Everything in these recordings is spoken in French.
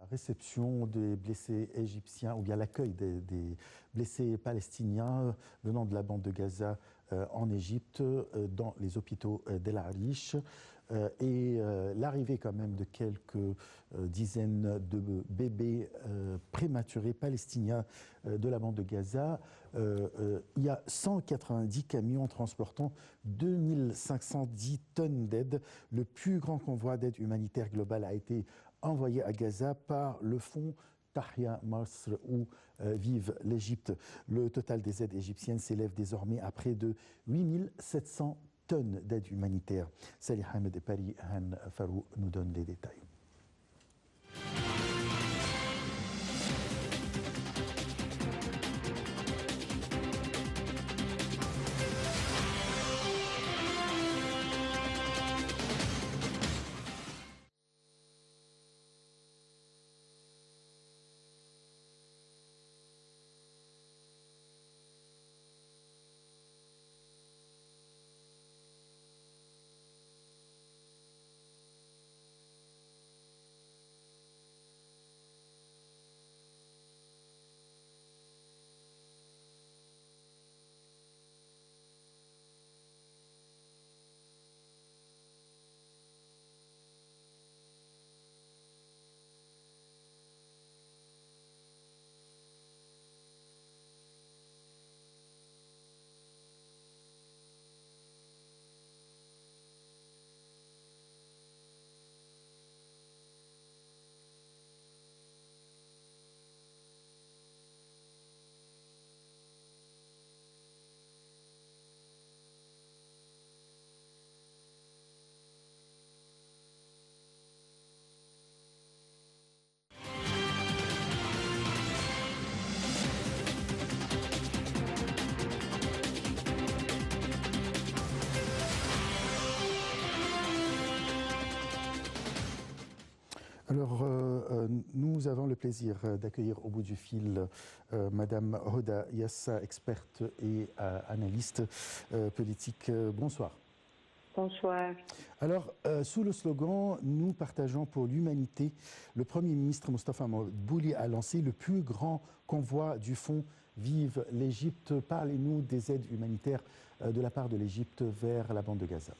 réception des blessés égyptiens ou bien l'accueil des blessés palestiniens venant de la bande de Gaza en Égypte dans les hôpitaux d'El Arish et l'arrivée quand même de quelques dizaines de bébés prématurés palestiniens de la bande de Gaza. Il y a 190 camions transportant 2510 tonnes d'aide. Le plus grand convoi d'aide humanitaire globale a été envoyé à Gaza par le fonds Tahya Masr où vive l'Égypte. Le total des aides égyptiennes s'élève désormais à près de 8700 tonnes d'aide humanitaire. Salih Ahmed et Paris Han Farou nous donnent les détails. Alors, nous avons le plaisir d'accueillir au bout du fil Madame Hoda Yassa, experte et analyste politique. Bonsoir. Bonsoir. Alors, sous le slogan « Nous partageons pour l'humanité », le Premier ministre Moustapha Madbouli a lancé le plus grand convoi du fonds Vive l'Égypte. Parlez-nous des aides humanitaires de la part de l'Égypte vers la bande de Gaza.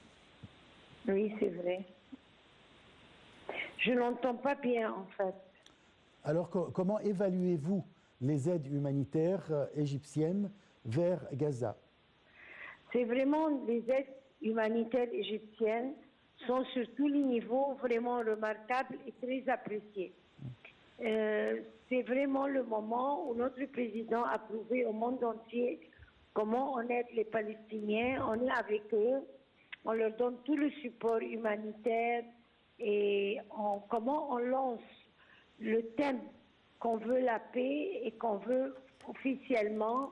Oui, c'est vrai. Je n'entends pas bien, en fait. Alors, comment évaluez-vous les aides humanitaires égyptiennes vers Gaza? C'est vraiment les aides humanitaires égyptiennes sont sur tous les niveaux vraiment remarquables et très appréciées. C'est vraiment le moment où notre président a prouvé au monde entier comment on aide les Palestiniens, on est avec eux, on leur donne tout le support humanitaire et comment on lance le thème qu'on veut la paix et qu'on veut officiellement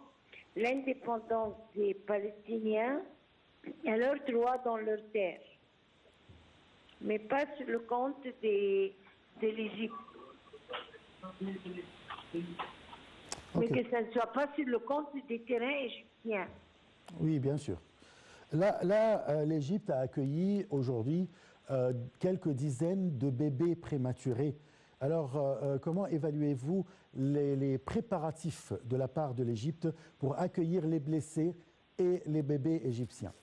l'indépendance des Palestiniens et leurs droits dans leur terre, mais pas sur le compte de l'Égypte. Mais que ça ne soit pas sur le compte des terrains égyptiens. Oui, bien sûr. Là, l'Égypte a accueilli aujourd'hui quelques dizaines de bébés prématurés. Alors, comment évaluez-vous les préparatifs de la part de l'Égypte pour accueillir les blessés et les bébés égyptiens,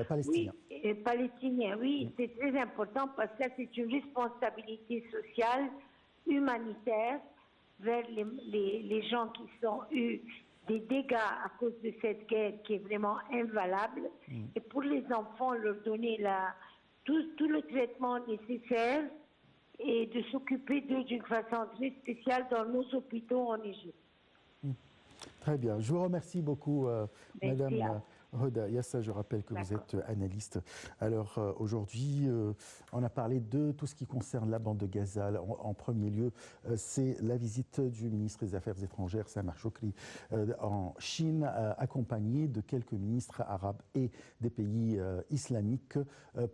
palestiniens? Oui, palestiniens, oui, c'est très important parce que c'est une responsabilité sociale, humanitaire, vers les gens qui ont eu des dégâts à cause de cette guerre qui est vraiment invalable. Et pour les enfants, leur donner tout le traitement nécessaire et de s'occuper d'eux d'une façon très spéciale dans nos hôpitaux en Égypte. Très bien. Je vous remercie beaucoup, Madame Hoda Yassa. Je rappelle que vous êtes analyste. Alors, aujourd'hui, on a parlé de tout ce qui concerne la bande de Gaza. En premier lieu, c'est la visite du ministre des Affaires étrangères, Sameh Shoukry, en Chine, accompagné de quelques ministres arabes et des pays islamiques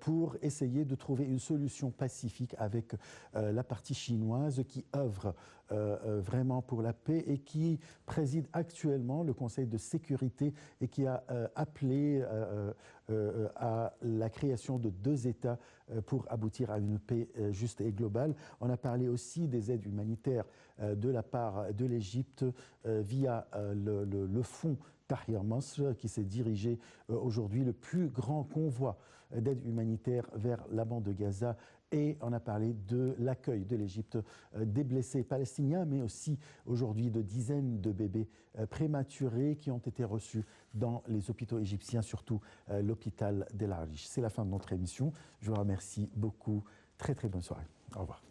pour essayer de trouver une solution pacifique avec la partie chinoise qui œuvre vraiment pour la paix et qui préside actuellement le Conseil de sécurité et qui a appelé à la création de 2 États pour aboutir à une paix juste et globale. On a parlé aussi des aides humanitaires de la part de l'Égypte via le fonds Tahrir Masr, qui s'est dirigé aujourd'hui le plus grand convoi d'aide humanitaire vers la bande de Gaza. Et on a parlé de l'accueil de l'Égypte des blessés palestiniens, mais aussi aujourd'hui de dizaines de bébés prématurés qui ont été reçus dans les hôpitaux égyptiens, surtout l'hôpital d'El Arish. C'est la fin de notre émission. Je vous remercie beaucoup. Très très bonne soirée. Au revoir.